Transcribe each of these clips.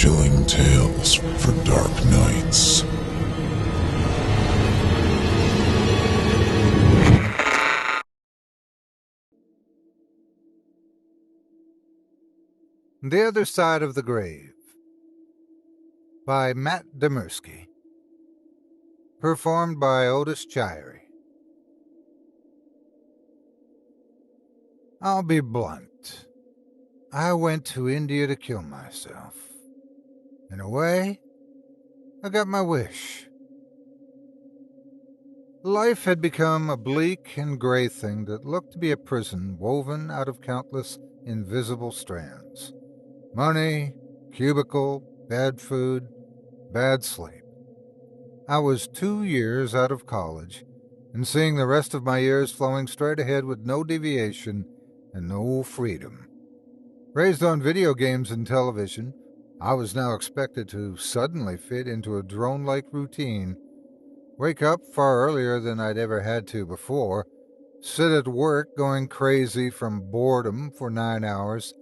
Chilling tales for dark nights. The Other Side of the Grave by Matt Demersky. Performed by Otis Chirey. I'll be blunt. I went to India to kill myself. In a way, I got my wish. Life had become a bleak and gray thing that looked to be a prison woven out of countless invisible strands. Money, cubicle, bad food, bad sleep. I was 2 years out of college, and seeing the rest of my years flowing straight ahead with no deviation and no freedom. Raised on video games and television, I was now expected to suddenly fit into a drone-like routine, wake up far earlier than I'd ever had to before, sit at work going crazy from boredom for 9 hours,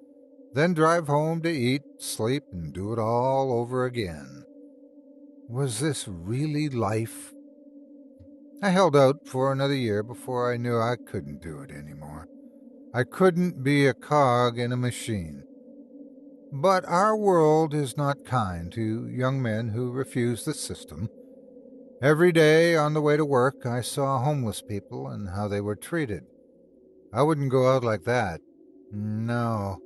then drive home to eat, sleep, and do it all over again. Was this really life? I held out for another year before I knew I couldn't do it anymore. I couldn't be a cog in a machine. But our world is not kind to young men who refuse the system. Every day on the way to work, I saw homeless people and how they were treated. I wouldn't go out like that. No,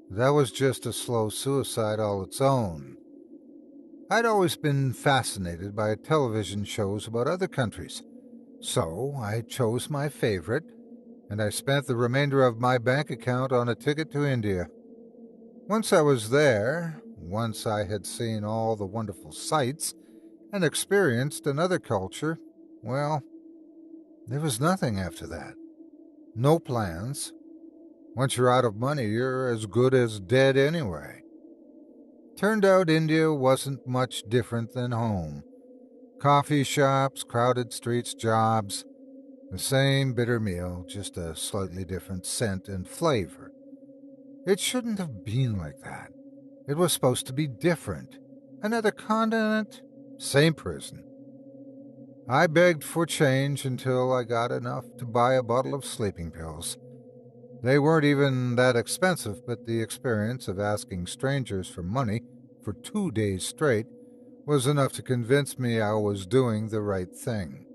that was just a slow suicide all its own. I'd always been fascinated by television shows about other countries, so I chose my favorite, and I spent the remainder of my bank account on a ticket to India. Once I was there, once I had seen all the wonderful sights and experienced another culture, well, there was nothing after that. No plans. Once you're out of money, you're as good as dead anyway. Turned out India wasn't much different than home. Coffee shops, crowded streets, jobs. The same bitter meal, just a slightly different scent and flavor. It shouldn't have been like that. It was supposed to be different. Another continent, same prison. I begged for change until I got enough to buy a bottle of sleeping pills. They weren't even that expensive, but the experience of asking strangers for money for 2 days straight was enough to convince me I was doing the right thing.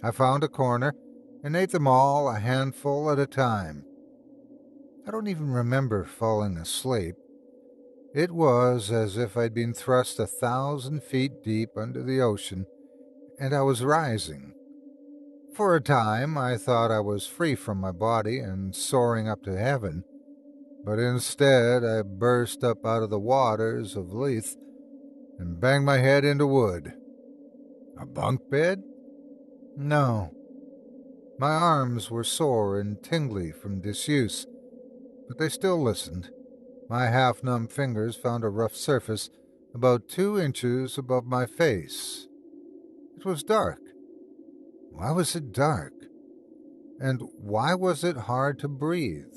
I found a corner and ate them all a handful at a time. I don't even remember falling asleep. It was as if I'd been thrust 1,000 feet deep under the ocean, and I was rising. For a time, I thought I was free from my body and soaring up to heaven, but instead I burst up out of the waters of Lethe and banged my head into wood. A bunk bed? No. My arms were sore and tingly from disuse, but they still listened. My half-numb fingers found a rough surface about 2 inches above my face. It was dark. Why was it dark? And why was it hard to breathe?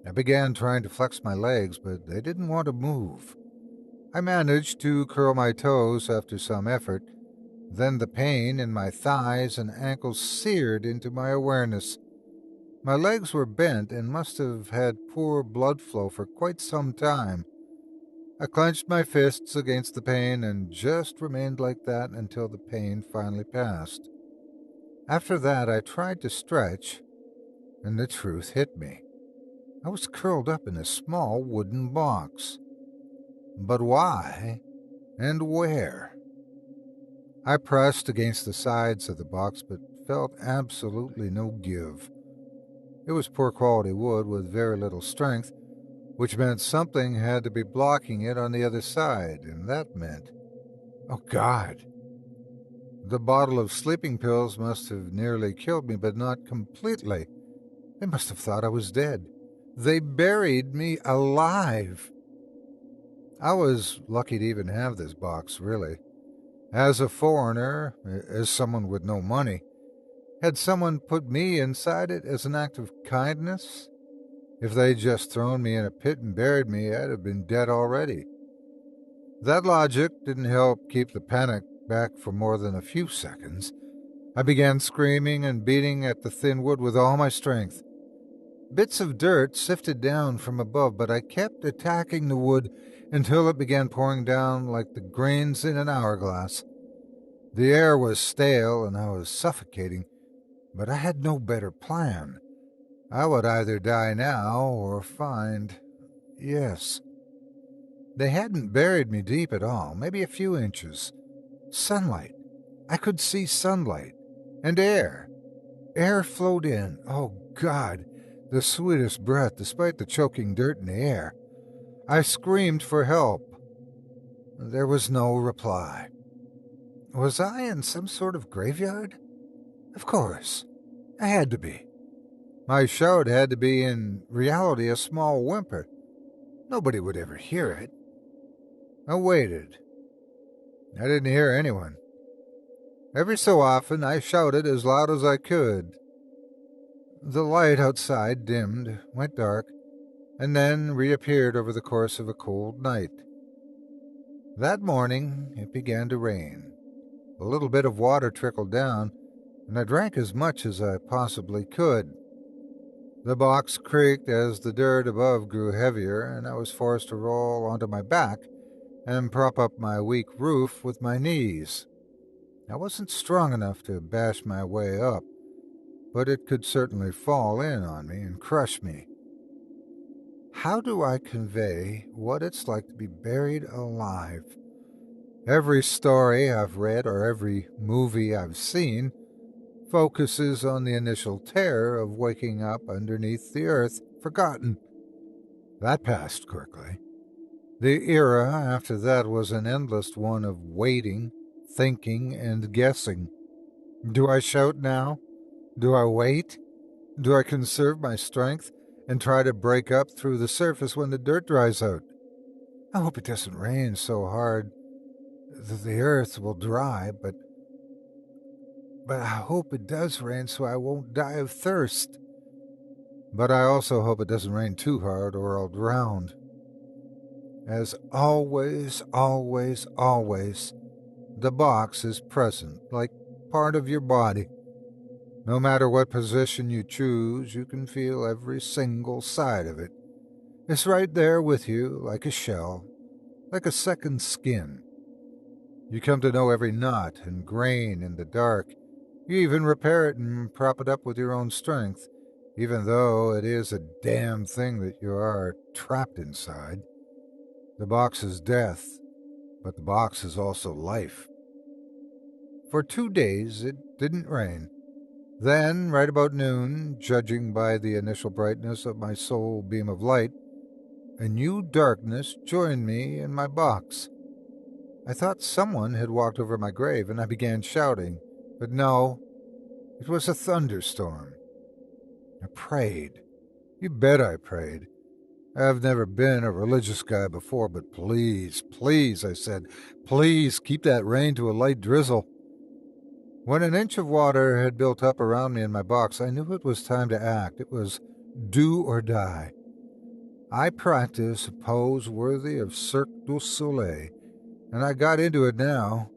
I began trying to flex my legs, but they didn't want to move. I managed to curl my toes after some effort. Then the pain in my thighs and ankles seared into my awareness. My legs were bent and must have had poor blood flow for quite some time. I clenched my fists against the pain and just remained like that until the pain finally passed. After that, I tried to stretch, and the truth hit me. I was curled up in a small wooden box. But why and where? I pressed against the sides of the box, but felt absolutely no give. It was poor quality wood with very little strength, which meant something had to be blocking it on the other side, and that meant, oh God! The bottle of sleeping pills must have nearly killed me, but not completely. They must have thought I was dead. They buried me alive. I was lucky to even have this box, really. As a foreigner, as someone with no money, had someone put me inside it as an act of kindness? If they'd just thrown me in a pit and buried me, I'd have been dead already. That logic didn't help keep the panic back for more than a few seconds. I began screaming and beating at the thin wood with all my strength. Bits of dirt sifted down from above, but I kept attacking the wood until it began pouring down like the grains in an hourglass. The air was stale and I was suffocating, but I had no better plan. I would either die now or find. Yes. They hadn't buried me deep at all, maybe a few inches. Sunlight. I could see sunlight. And air. Air flowed in. Oh, God. The sweetest breath despite the choking dirt in the air. I screamed for help. There was no reply. Was I in some sort of graveyard? Of course. I had to be. My shout had to be in reality a small whimper. Nobody would ever hear it. I waited. I didn't hear anyone. Every so often I shouted as loud as I could. The light outside dimmed, went dark, and then reappeared over the course of a cold night. That morning it began to rain. A little bit of water trickled down, and I drank as much as I possibly could. The box creaked as the dirt above grew heavier, and I was forced to roll onto my back and prop up my weak roof with my knees. I wasn't strong enough to bash my way up, but it could certainly fall in on me and crush me. How do I convey what it's like to be buried alive? Every story I've read or every movie I've seen focuses on the initial terror of waking up underneath the earth, forgotten. That passed quickly. The era after that was an endless one of waiting, thinking, and guessing. Do I shout now? Do I wait? Do I conserve my strength and try to break up through the surface when the dirt dries out? I hope it doesn't rain so hard that the earth will dry, but I hope it does rain so I won't die of thirst. But I also hope it doesn't rain too hard or I'll drown. As always, always, always, the box is present, like part of your body. No matter what position you choose, you can feel every single side of it. It's right there with you, like a shell, like a second skin. You come to know every knot and grain in the dark. You even repair it and prop it up with your own strength, even though it is a damn thing that you are trapped inside. The box is death, but the box is also life. For 2 days it didn't rain. Then, right about noon, judging by the initial brightness of my sole beam of light, a new darkness joined me in my box. I thought someone had walked over my grave, and I began shouting. But no, it was a thunderstorm. I prayed. You bet I prayed. I've never been a religious guy before, but please, please, I said, please keep that rain to a light drizzle. When an inch of water had built up around me in my box, I knew it was time to act. It was do or die. I practiced a pose worthy of Cirque du Soleil, and I got into it now.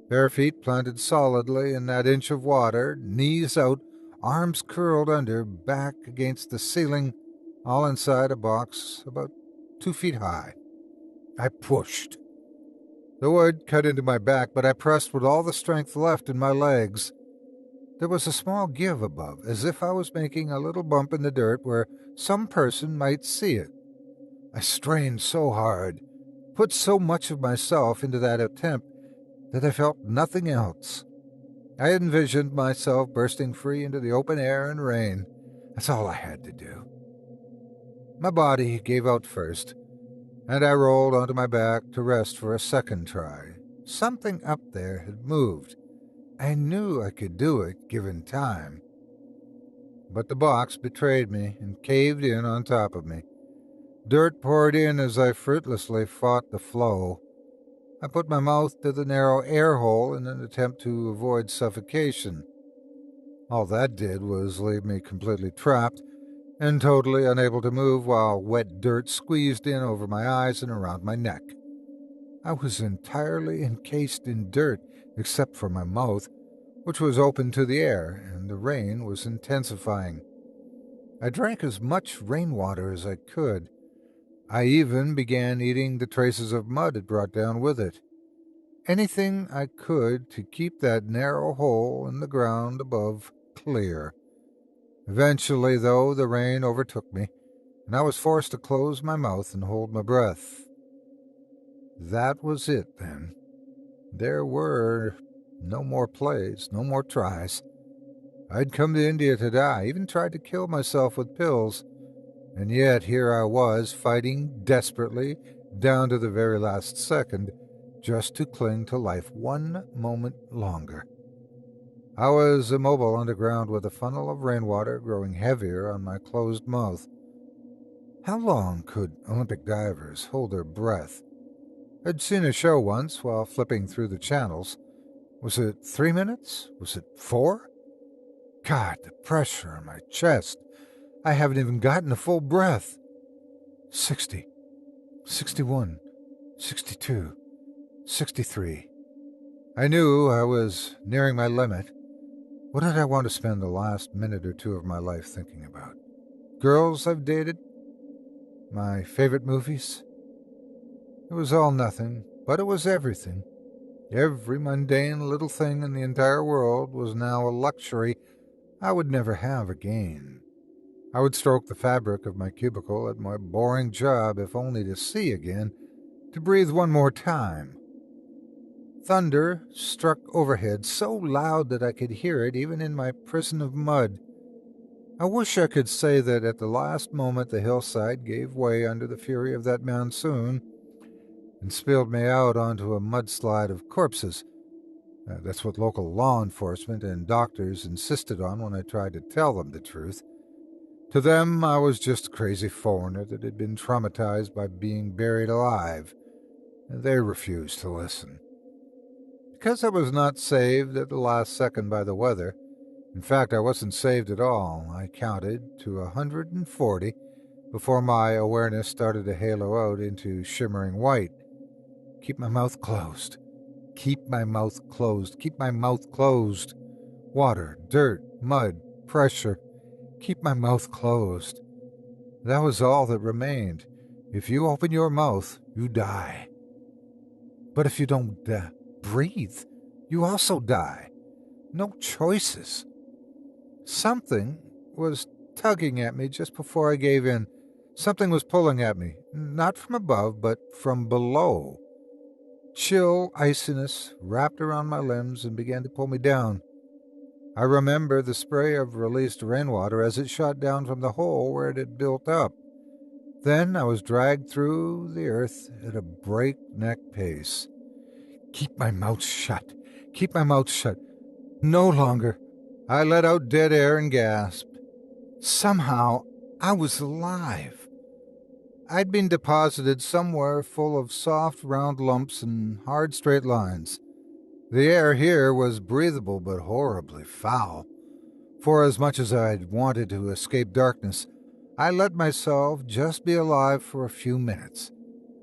Bare feet planted solidly in that inch of water, knees out, arms curled under, back against the ceiling, all inside a box about 2 feet high. I pushed. The wood cut into my back, but I pressed with all the strength left in my legs. There was a small give above, as if I was making a little bump in the dirt where some person might see it. I strained so hard, put so much of myself into that attempt, that I felt nothing else. I envisioned myself bursting free into the open air and rain. That's all I had to do. My body gave out first, and I rolled onto my back to rest for a second try. Something up there had moved. I knew I could do it, given time. But the box betrayed me and caved in on top of me. Dirt poured in as I fruitlessly fought the flow. I put my mouth to the narrow air hole in an attempt to avoid suffocation. All that did was leave me completely trapped and totally unable to move while wet dirt squeezed in over my eyes and around my neck. I was entirely encased in dirt, except for my mouth, which was open to the air, and the rain was intensifying. I drank as much rainwater as I could. I even began eating the traces of mud it brought down with it. Anything I could to keep that narrow hole in the ground above clear. Eventually, though, the rain overtook me, and I was forced to close my mouth and hold my breath. That was it, then. There were no more plays, no more tries. I'd come to India to die, even tried to kill myself with pills, and yet here I was, fighting desperately, down to the very last second, just to cling to life one moment longer. I was immobile underground with a funnel of rainwater growing heavier on my closed mouth. How long could Olympic divers hold their breath? I'd seen a show once while flipping through the channels. Was it 3 minutes? Was it 4? God, the pressure on my chest. I haven't even gotten a full breath. 60, 61, 62, 63. I knew I was nearing my limit. What did I want to spend the last minute or two of my life thinking about? Girls I've dated? My favorite movies? It was all nothing, but it was everything. Every mundane little thing in the entire world was now a luxury I would never have again. I would stroke the fabric of my cubicle at my boring job if only to see again, to breathe one more time. Thunder struck overhead so loud that I could hear it even in my prison of mud. I wish I could say that at the last moment the hillside gave way under the fury of that monsoon and spilled me out onto a mudslide of corpses. That's what local law enforcement and doctors insisted on when I tried to tell them the truth. To them, I was just a crazy foreigner that had been traumatized by being buried alive. They refused to listen. Because I was not saved at the last second by the weather, in fact, I wasn't saved at all. I counted to 140 before my awareness started to halo out into shimmering white. Keep my mouth closed. Keep my mouth closed. Keep my mouth closed. Water, dirt, mud, pressure. Keep my mouth closed. That was all that remained. If you open your mouth, you die. But if you don't breathe, you also die. No choices. Something was tugging at me just before I gave in. Something was pulling at me, not from above, but from below. Chill iciness wrapped around my limbs and began to pull me down. I remember the spray of released rainwater as it shot down from the hole where it had built up. Then I was dragged through the earth at a breakneck pace. Keep my mouth shut. Keep my mouth shut. No longer. I let out dead air and gasped. Somehow, I was alive. I'd been deposited somewhere full of soft, round lumps and hard, straight lines. The air here was breathable but horribly foul. For as much as I'd wanted to escape darkness, I let myself just be alive for a few minutes.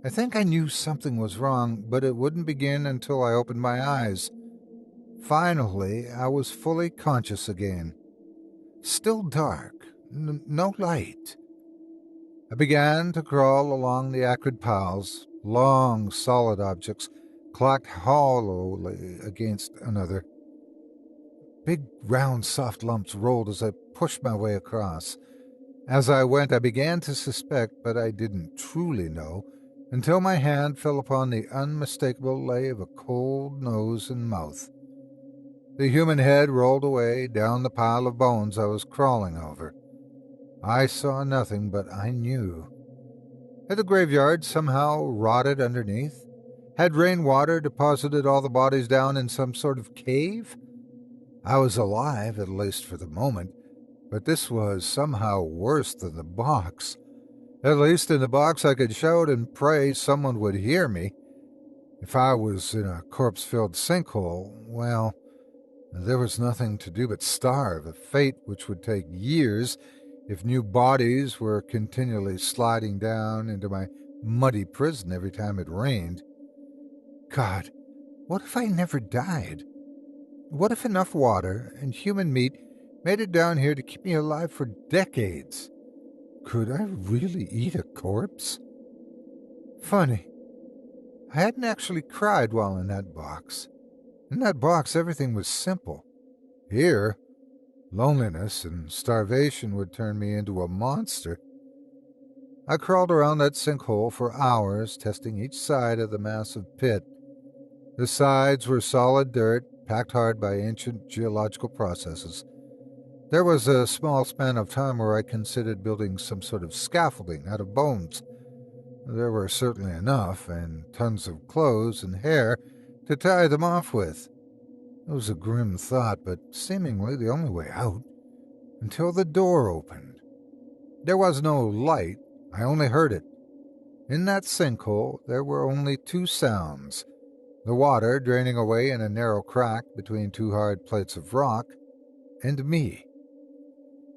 I think I knew something was wrong, but it wouldn't begin until I opened my eyes. Finally, I was fully conscious again. Still dark, no light. I began to crawl along the acrid piles. Long, solid objects clacked hollowly against another. Big, round, soft lumps rolled as I pushed my way across. As I went, I began to suspect, but I didn't truly know, until my hand fell upon the unmistakable lay of a cold nose and mouth. The human head rolled away down the pile of bones I was crawling over. I saw nothing, but I knew. Had the graveyard somehow rotted underneath? Had rainwater deposited all the bodies down in some sort of cave? I was alive, at least for the moment, but this was somehow worse than the box. At least in the box I could shout and pray someone would hear me. If I was in a corpse-filled sinkhole, well, there was nothing to do but starve, a fate which would take years if new bodies were continually sliding down into my muddy prison every time it rained. God, what if I never died? What if enough water and human meat made it down here to keep me alive for decades? Could I really eat a corpse? Funny, I hadn't actually cried while in that box. In that box, everything was simple. Here, loneliness and starvation would turn me into a monster. I crawled around that sinkhole for hours, testing each side of the massive pit. The sides were solid dirt, packed hard by ancient geological processes. There was a small span of time where I considered building some sort of scaffolding out of bones. There were certainly enough, and tons of clothes and hair to tie them off with. It was a grim thought, but seemingly the only way out, until the door opened. There was no light, I only heard it. In that sinkhole, there were only two sounds: the water draining away in a narrow crack between two hard plates of rock, and me.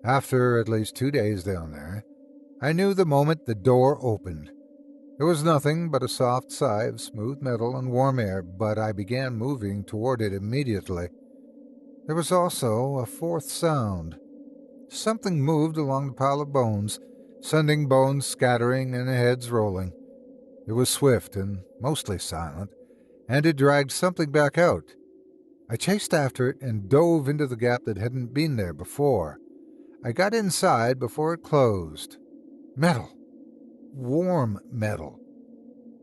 After at least 2 days down there, I knew the moment the door opened. It was nothing but a soft sigh of smooth metal and warm air, but I began moving toward it immediately. There was also a fourth sound. Something moved along the pile of bones, sending bones scattering and heads rolling. It was swift and mostly silent, and it dragged something back out. I chased after it and dove into the gap that hadn't been there before. I got inside before it closed. Metal. Warm metal.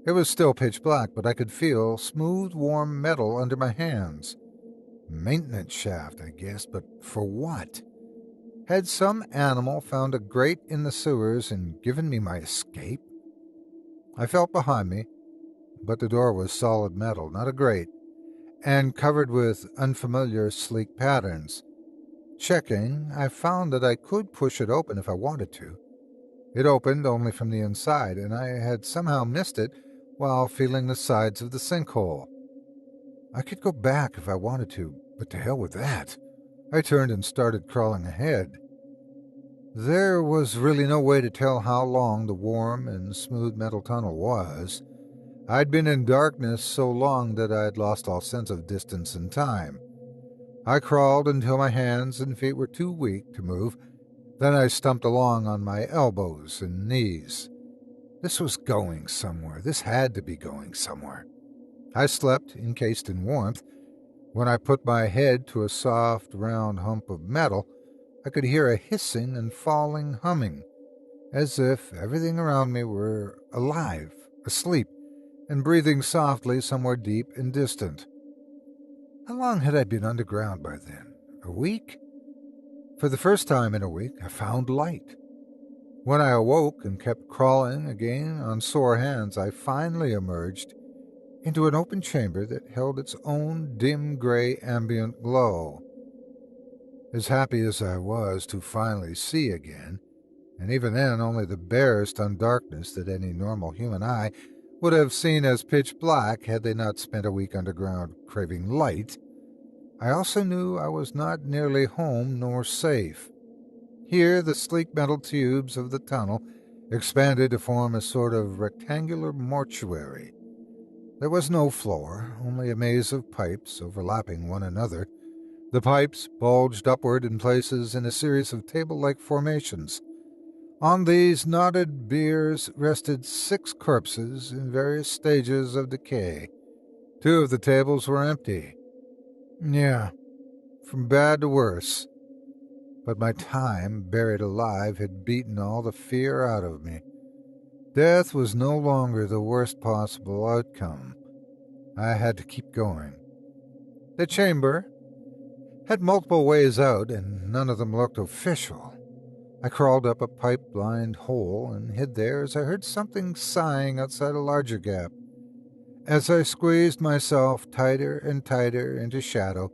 It was still pitch black, but I could feel smooth, warm metal under my hands. Maintenance shaft, I guess, but for what? Had some animal found a grate in the sewers and given me my escape? I felt behind me, but the door was solid metal, not a grate, and covered with unfamiliar sleek patterns. Checking, I found that I could push it open if I wanted to. It opened only from the inside, and I had somehow missed it while feeling the sides of the sinkhole. I could go back if I wanted to, but to hell with that. I turned and started crawling ahead. There was really no way to tell how long the warm and smooth metal tunnel was. I'd been in darkness so long that I had lost all sense of distance and time. I crawled until my hands and feet were too weak to move. Then I stumped along on my elbows and knees. This was going somewhere. This had to be going somewhere. I slept, encased in warmth. When I put my head to a soft, round hump of metal, I could hear a hissing and falling humming, as if everything around me were alive, asleep, and breathing softly somewhere deep and distant. How long had I been underground by then? A week? For the first time in a week, I found light. When I awoke and kept crawling again on sore hands, I finally emerged into an open chamber that held its own dim gray ambient glow. As happy as I was to finally see again, and even then only the barest darkness that any normal human eye would have seen as pitch black had they not spent a week underground craving light, I also knew I was not nearly home nor safe. Here the sleek metal tubes of the tunnel expanded to form a sort of rectangular mortuary. There was no floor, only a maze of pipes overlapping one another. The pipes bulged upward in places in a series of table-like formations. On these knotted biers rested 6 corpses in various stages of decay. 2 of the tables were empty. Yeah, from bad to worse. But my time buried alive had beaten all the fear out of me. Death was no longer the worst possible outcome. I had to keep going. The chamber had multiple ways out, and none of them looked official. I crawled up a pipe-lined hole and hid there as I heard something sighing outside a larger gap. As I squeezed myself tighter and tighter into shadow,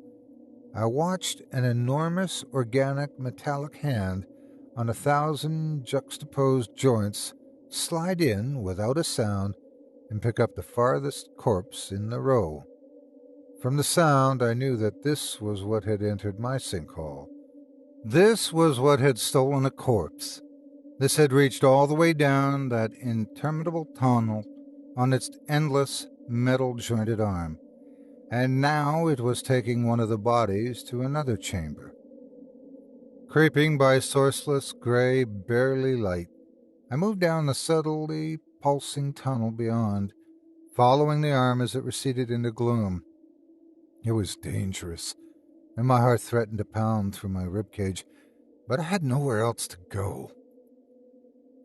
I watched an enormous organic metallic hand on 1,000 juxtaposed joints slide in without a sound and pick up the farthest corpse in the row. From the sound, I knew that this was what had entered my sinkhole. This was what had stolen a corpse. This had reached all the way down that interminable tunnel on its endless, metal-jointed arm, and now it was taking one of the bodies to another chamber. Creeping by sourceless gray, barely light, I moved down the subtly pulsing tunnel beyond, following the arm as it receded into gloom. It was dangerous, and my heart threatened to pound through my ribcage, but I had nowhere else to go.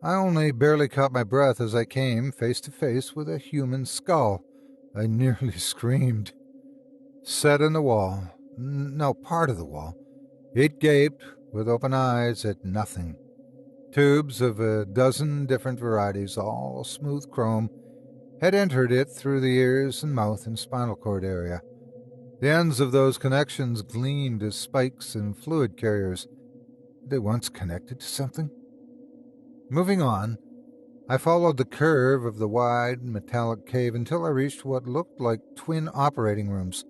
I only barely caught my breath as I came face to face with a human skull. I nearly screamed. Set in the wall, no, part of the wall, it gaped with open eyes at nothing. Tubes of a dozen different varieties, all smooth chrome, had entered it through the ears and mouth and spinal cord area. The ends of those connections gleamed as spikes and fluid carriers. Were they once connected to something? Moving on, I followed the curve of the wide, metallic cave until I reached what looked like twin operating rooms.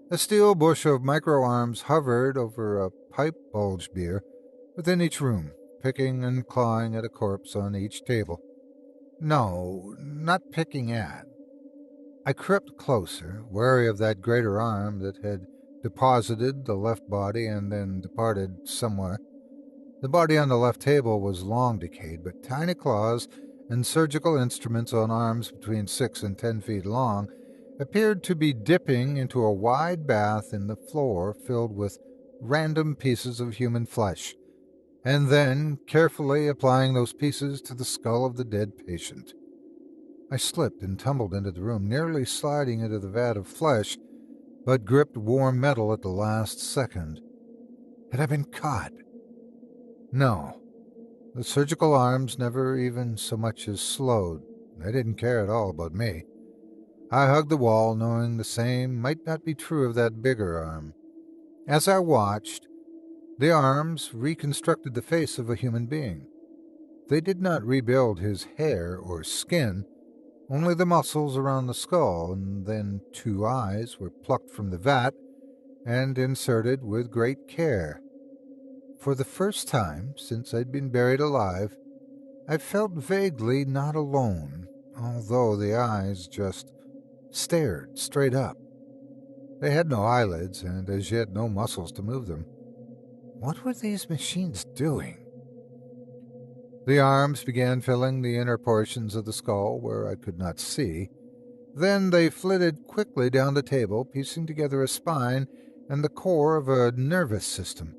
A steel bush of micro-arms hovered over a pipe bulge beer within each room, picking and clawing at a corpse on each table. No, not picking at. I crept closer, wary of that greater arm that had deposited the left body and then departed somewhere. The body on the left table was long decayed, but tiny claws and surgical instruments on arms between 6 and 10 feet long appeared to be dipping into a wide bath in the floor filled with random pieces of human flesh, and then carefully applying those pieces to the skull of the dead patient. I slipped and tumbled into the room, nearly sliding into the vat of flesh, but gripped warm metal at the last second. Had I been caught? No. The surgical arms never even so much as slowed. They didn't care at all about me. I hugged the wall, knowing the same might not be true of that bigger arm. As I watched, the arms reconstructed the face of a human being. They did not rebuild his hair or skin, only the muscles around the skull, and then 2 eyes were plucked from the vat and inserted with great care. For the first time since I'd been buried alive, I felt vaguely not alone, although the eyes just stared straight up. They had no eyelids and as yet no muscles to move them. What were these machines doing? The arms began filling the inner portions of the skull where I could not see. Then they flitted quickly down the table, piecing together a spine and the core of a nervous system.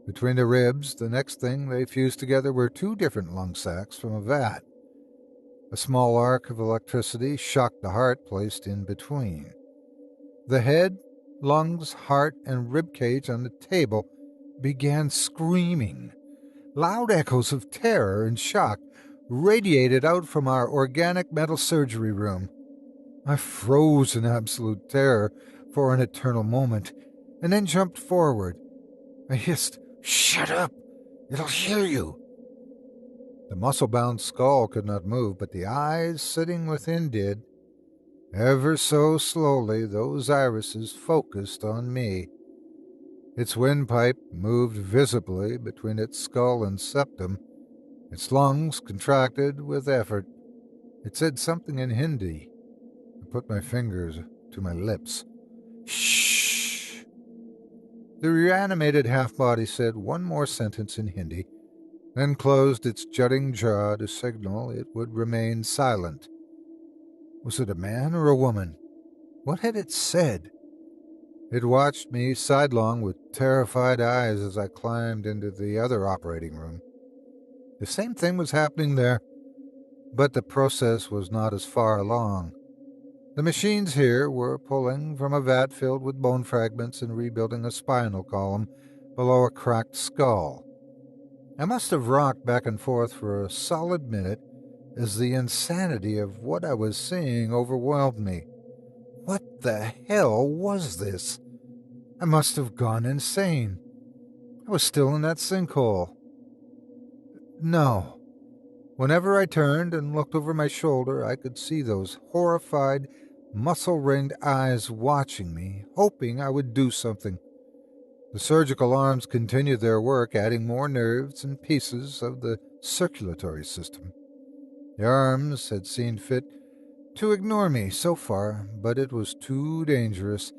Between the ribs, the next thing they fused together were 2 different lung sacs from a vat. A small arc of electricity shocked the heart placed in between. The head, lungs, heart, and rib cage on the table began screaming. Loud echoes of terror and shock radiated out from our organic metal surgery room. I froze in absolute terror for an eternal moment, and then jumped forward. I hissed, "Shut up! It'll hear you!" The muscle-bound skull could not move, but the eyes sitting within did. Ever so slowly, those irises focused on me. Its windpipe moved visibly between its skull and septum. Its lungs contracted with effort. It said something in Hindi. I put my fingers to my lips. "Shh!" The reanimated half-body said one more sentence in Hindi, then closed its jutting jaw to signal it would remain silent. Was it a man or a woman? What had it said? It watched me sidelong with terrified eyes as I climbed into the other operating room. The same thing was happening there, but the process was not as far along. The machines here were pulling from a vat filled with bone fragments and rebuilding a spinal column below a cracked skull. I must have rocked back and forth for a solid minute as the insanity of what I was seeing overwhelmed me. What the hell was this? I must have gone insane. I was still in that sinkhole. No. Whenever I turned and looked over my shoulder, I could see those horrified, muscle-ringed eyes watching me, hoping I would do something. The surgical arms continued their work, adding more nerves and pieces of the circulatory system. The arms had seen fit to ignore me so far, but it was too dangerous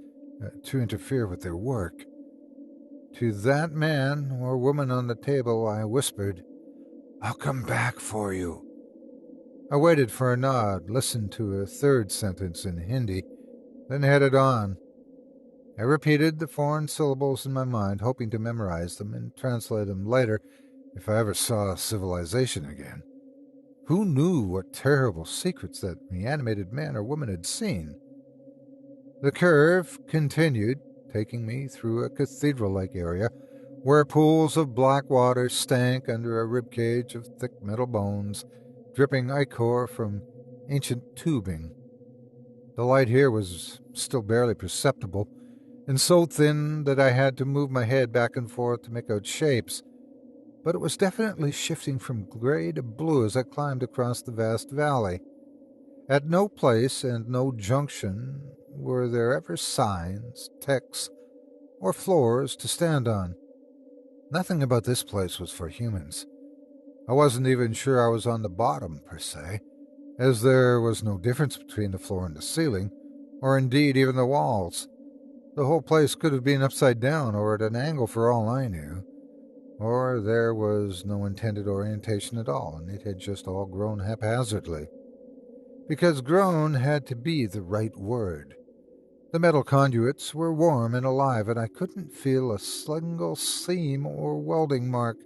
to interfere with their work. To that man or woman on the table, I whispered, "I'll come back for you." I waited for a nod, listened to a third sentence in Hindi, then headed on. I repeated the foreign syllables in my mind, hoping to memorize them and translate them later if I ever saw civilization again. Who knew what terrible secrets that reanimated man or woman had seen? The curve continued, taking me through a cathedral-like area where pools of black water stank under a ribcage of thick metal bones, dripping ichor from ancient tubing. The light here was still barely perceptible, and so thin that I had to move my head back and forth to make out shapes, but it was definitely shifting from gray to blue as I climbed across the vast valley. At no place and no junction were there ever signs, texts, or floors to stand on. Nothing about this place was for humans. I wasn't even sure I was on the bottom, per se, as there was no difference between the floor and the ceiling, or indeed even the walls. The whole place could have been upside down or at an angle for all I knew, or there was no intended orientation at all, and it had just all grown haphazardly. Because grown had to be the right word. The metal conduits were warm and alive, and I couldn't feel a single seam or welding mark.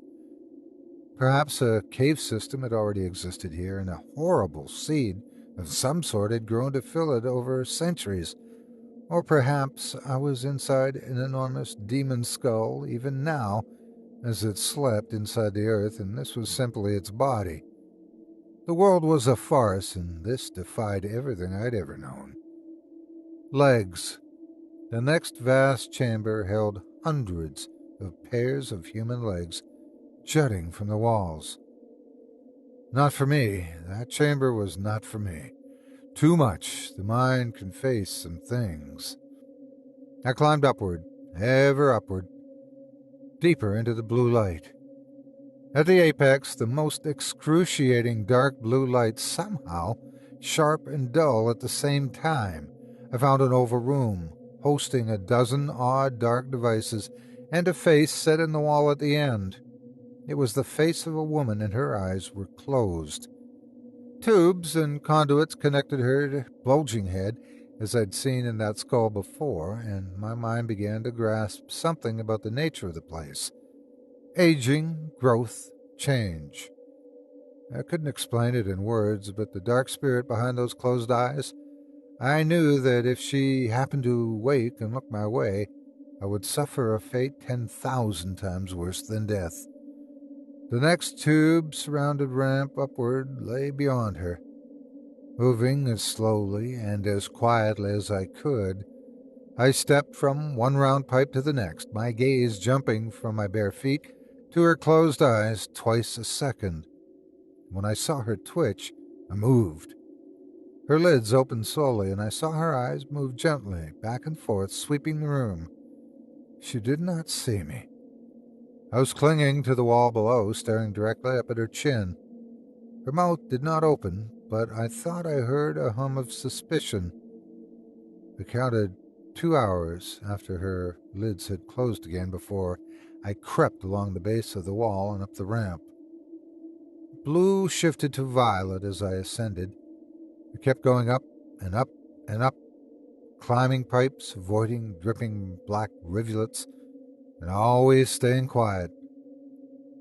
Perhaps a cave system had already existed here, and a horrible seed of some sort had grown to fill it over centuries. Or perhaps I was inside an enormous demon skull even now, as it slept inside the earth, and this was simply its body. The world was a farce, and this defied everything I'd ever known. Legs. The next vast chamber held hundreds of pairs of human legs jutting from the walls. Not for me. That chamber was not for me. Too much. The mind can face some things. I climbed upward, ever upward, deeper into the blue light. At the apex, the most excruciating dark blue light, somehow sharp and dull at the same time. I found an oval room, hosting a dozen odd dark devices and a face set in the wall at the end. It was the face of a woman, and her eyes were closed. Tubes and conduits connected her bulging head, as I'd seen in that skull before, and my mind began to grasp something about the nature of the place. Aging, growth, change. I couldn't explain it in words, but the dark spirit behind those closed eyes, I knew that if she happened to wake and look my way, I would suffer a fate 10,000 times worse than death. The next tube-surrounded ramp upward lay beyond her. Moving as slowly and as quietly as I could, I stepped from one round pipe to the next, my gaze jumping from my bare feet to her closed eyes twice a second. When I saw her twitch, I moved. Her lids opened slowly, and I saw her eyes move gently back and forth, sweeping the room. She did not see me. I was clinging to the wall below, staring directly up at her chin. Her mouth did not open, but I thought I heard a hum of suspicion. I counted 2 hours after her lids had closed again before I crept along the base of the wall and up the ramp. Blue shifted to violet as I ascended. I kept going up and up and up, climbing pipes, avoiding dripping black rivulets, and always staying quiet.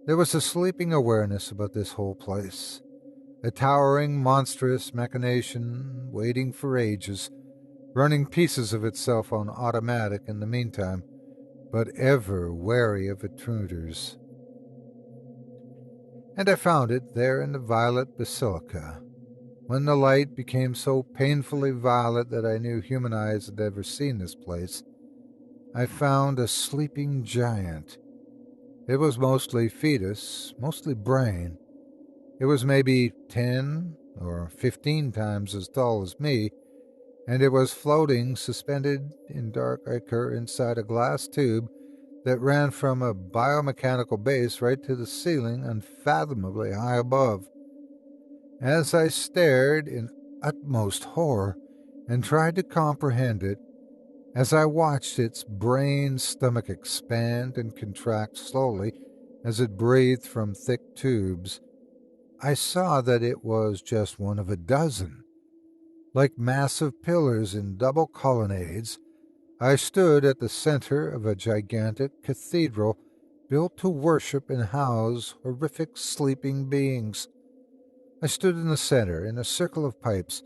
There was a sleeping awareness about this whole place, a towering, monstrous machination waiting for ages, running pieces of itself on automatic in the meantime, but ever wary of intruders. And I found it there in the violet basilica. When the light became so painfully violet that I knew human eyes had ever seen this place, I found a sleeping giant. It was mostly fetus, mostly brain. It was maybe 10 or 15 times as tall as me, and it was floating, suspended in dark ichor inside a glass tube that ran from a biomechanical base right to the ceiling unfathomably high above. As I stared in utmost horror and tried to comprehend it. As I watched its brain stomach expand and contract slowly as it breathed from thick tubes, I saw that it was just one of a dozen. Like massive pillars in double colonnades, I stood at the center of a gigantic cathedral built to worship and house horrific sleeping beings. I stood in the center, in a circle of pipes,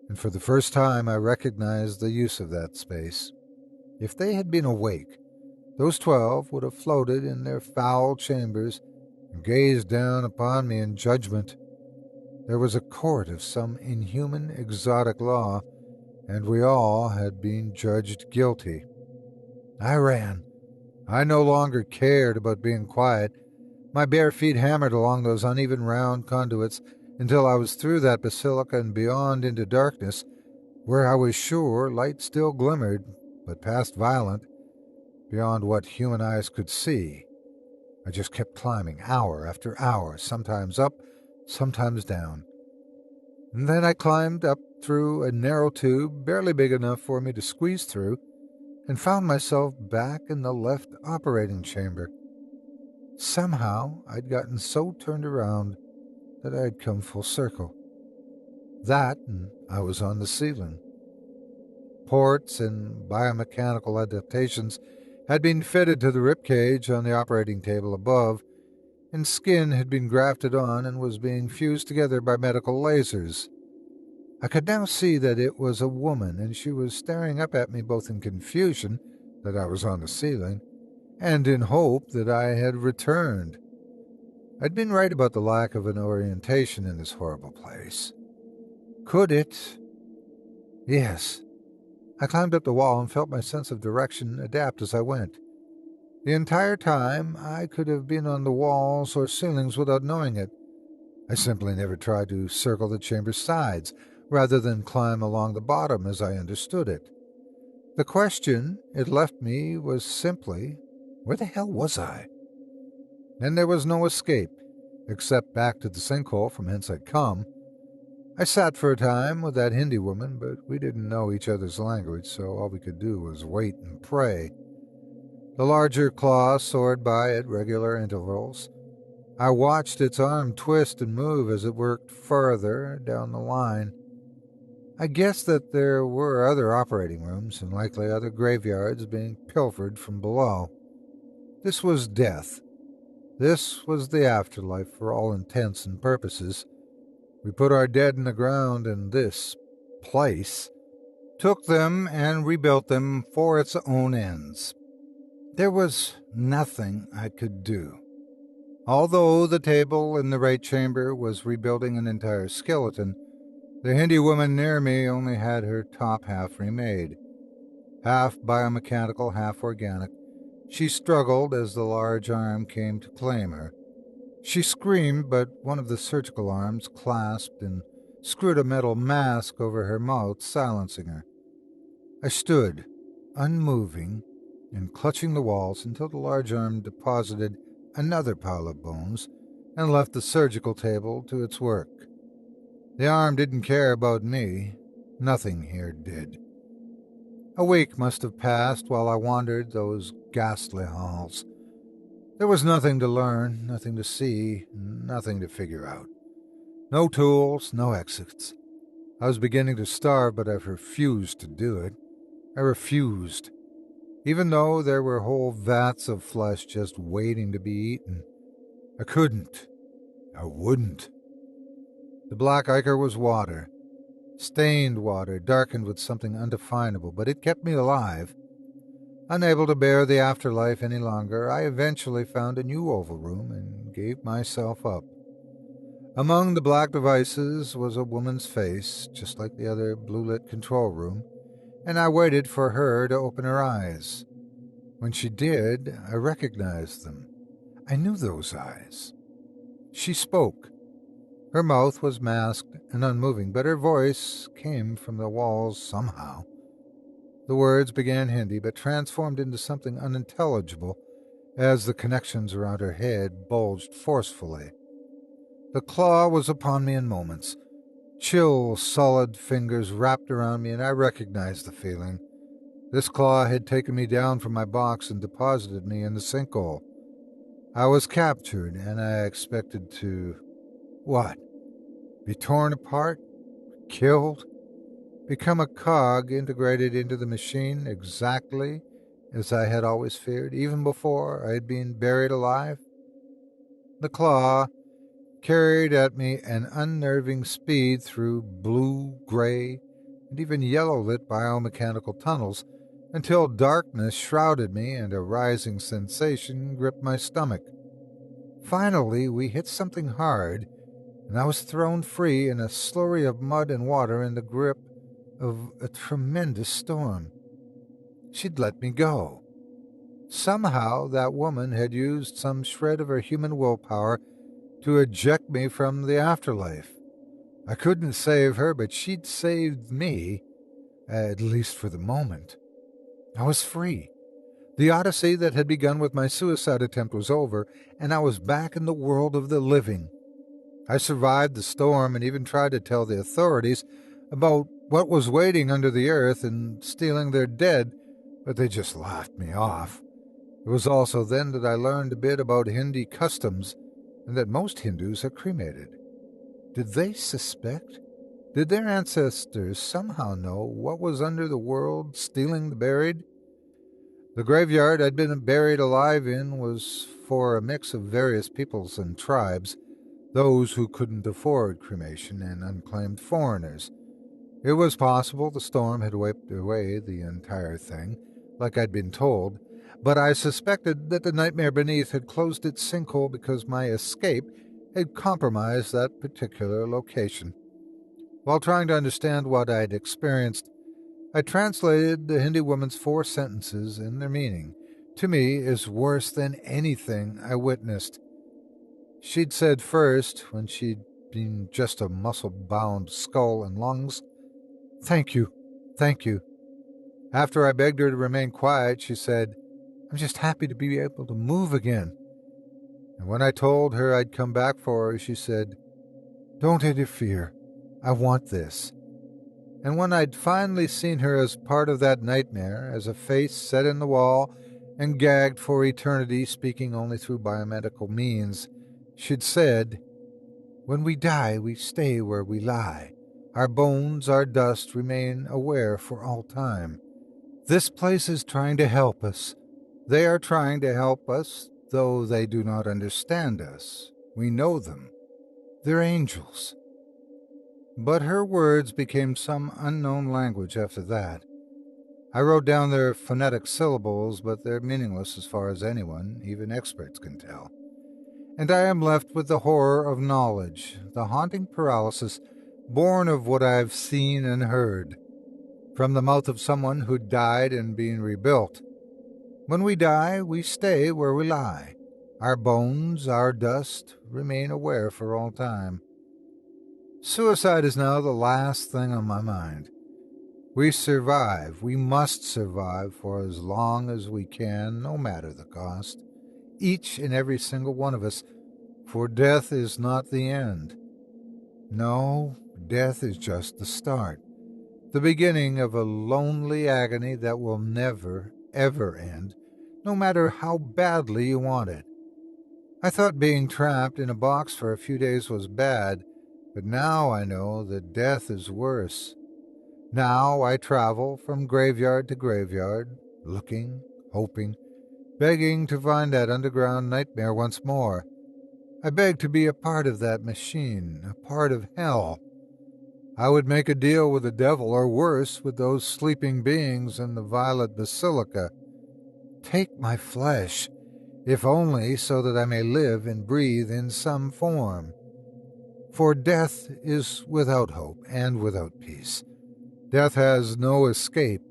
and for the first time I recognized the use of that space. If they had been awake, those 12 would have floated in their foul chambers and gazed down upon me in judgment. There was a court of some inhuman exotic law, and we all had been judged guilty. I ran. I no longer cared about being quiet. My bare feet hammered along those uneven round conduits until I was through that basilica and beyond into darkness, where I was sure light still glimmered, but past violent, beyond what human eyes could see. I just kept climbing hour after hour, sometimes up, sometimes down. And then I climbed up through a narrow tube, barely big enough for me to squeeze through, and found myself back in the left operating chamber. Somehow I'd gotten so turned around that I had come full circle. That, and I was on the ceiling. Ports and biomechanical adaptations had been fitted to the ribcage on the operating table above, and skin had been grafted on and was being fused together by medical lasers. I could now see that it was a woman, and she was staring up at me both in confusion that I was on the ceiling and in hope that I had returned. I'd been right about the lack of an orientation in this horrible place. Could it? Yes. I climbed up the wall and felt my sense of direction adapt as I went. The entire time, I could have been on the walls or ceilings without knowing it. I simply never tried to circle the chamber's sides, rather than climb along the bottom as I understood it. The question it left me was simply, where the hell was I? And there was no escape, except back to the sinkhole from whence I'd come. I sat for a time with that Hindi woman, but we didn't know each other's language, so all we could do was wait and pray. The larger claw soared by at regular intervals. I watched its arm twist and move as it worked farther down the line. I guessed that there were other operating rooms and likely other graveyards being pilfered from below. This was death. This was the afterlife for all intents and purposes. We put our dead in the ground in this place, took them and rebuilt them for its own ends. There was nothing I could do. Although the table in the right chamber was rebuilding an entire skeleton, the Hindi woman near me only had her top half remade. Half biomechanical, half organic, she struggled as the large arm came to claim her. She screamed, but one of the surgical arms clasped and screwed a metal mask over her mouth, silencing her. I stood, unmoving, and clutching the walls until the large arm deposited another pile of bones and left the surgical table to its work. The arm didn't care about me. Nothing here did. A week must have passed while I wandered those ghastly halls. There was nothing to learn, nothing to see, nothing to figure out. No tools, no exits. I was beginning to starve, but I refused to do it. I refused. Even though there were whole vats of flesh just waiting to be eaten. I couldn't. I wouldn't. The black ichor was water. Stained water, darkened with something undefinable, but it kept me alive. Unable to bear the afterlife any longer, I eventually found a new oval room and gave myself up. Among the black devices was a woman's face, just like the other blue-lit control room, and I waited for her to open her eyes. When she did, I recognized them. I knew those eyes. She spoke. Her mouth was masked and unmoving, but her voice came from the walls somehow. The words began Hindi, but transformed into something unintelligible as the connections around her head bulged forcefully. The claw was upon me in moments. Chill, solid fingers wrapped around me, and I recognized the feeling. This claw had taken me down from my box and deposited me in the sinkhole. I was captured, and I expected to... what? Be torn apart? Killed? Become a cog integrated into the machine exactly as I had always feared, even before I had been buried alive? The claw carried at me an unnerving speed through blue, gray, and even yellow-lit biomechanical tunnels until darkness shrouded me and a rising sensation gripped my stomach. Finally, we hit something hard, and I was thrown free in a slurry of mud and water in the grip of a tremendous storm. She'd let me go. Somehow that woman had used some shred of her human willpower to eject me from the afterlife. I couldn't save her, but she'd saved me, at least for the moment. I was free. The odyssey that had begun with my suicide attempt was over, and I was back in the world of the living. I survived the storm and even tried to tell the authorities about what was waiting under the earth and stealing their dead, but they just laughed me off. It was also then that I learned a bit about Hindi customs and that most Hindus are cremated. Did they suspect? Did their ancestors somehow know what was under the world stealing the buried? The graveyard I'd been buried alive in was for a mix of various peoples and tribes, those who couldn't afford cremation and unclaimed foreigners. It was possible the storm had wiped away the entire thing, like I'd been told, but I suspected that the nightmare beneath had closed its sinkhole because my escape had compromised that particular location. While trying to understand what I'd experienced, I translated the Hindi woman's 4 sentences and their meaning. To me, is worse than anything I witnessed. She'd said first, when she'd been just a muscle-bound skull and lungs, "Thank you, thank you." After I begged her to remain quiet, she said, "I'm just happy to be able to move again." And when I told her I'd come back for her, she said, "Don't interfere. I want this." And when I'd finally seen her as part of that nightmare, as a face set in the wall and gagged for eternity, speaking only through biomedical means, she'd said, "When we die, we stay where we lie. Our bones, our dust remain aware for all time. This place is trying to help us. They are trying to help us, though they do not understand us. We know them. They're angels." But her words became some unknown language after that. I wrote down their phonetic syllables, but they're meaningless as far as anyone, even experts, can tell. And I am left with the horror of knowledge, the haunting paralysis born of what I've seen and heard, from the mouth of someone who died and been rebuilt. When we die, we stay where we lie. Our bones, our dust, remain aware for all time. Suicide is now the last thing on my mind. We survive. We must survive for as long as we can, no matter the cost. Each and every single one of us, for death is not the end. No, death is just the start, the beginning of a lonely agony that will never, ever end, no matter how badly you want it. I thought being trapped in a box for a few days was bad, but now I know that death is worse. Now I travel from graveyard to graveyard, looking, hoping, begging to find that underground nightmare once more. I beg to be a part of that machine, a part of hell. I would make a deal with the devil, or worse, with those sleeping beings in the violet basilica. Take my flesh, if only so that I may live and breathe in some form. For death is without hope and without peace. Death has no escape,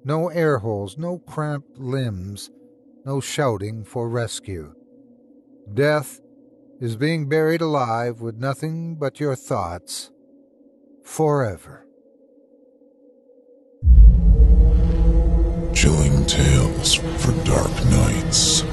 no air holes, no cramped limbs, no shouting for rescue. Death is being buried alive with nothing but your thoughts forever. Chilling tales for dark nights.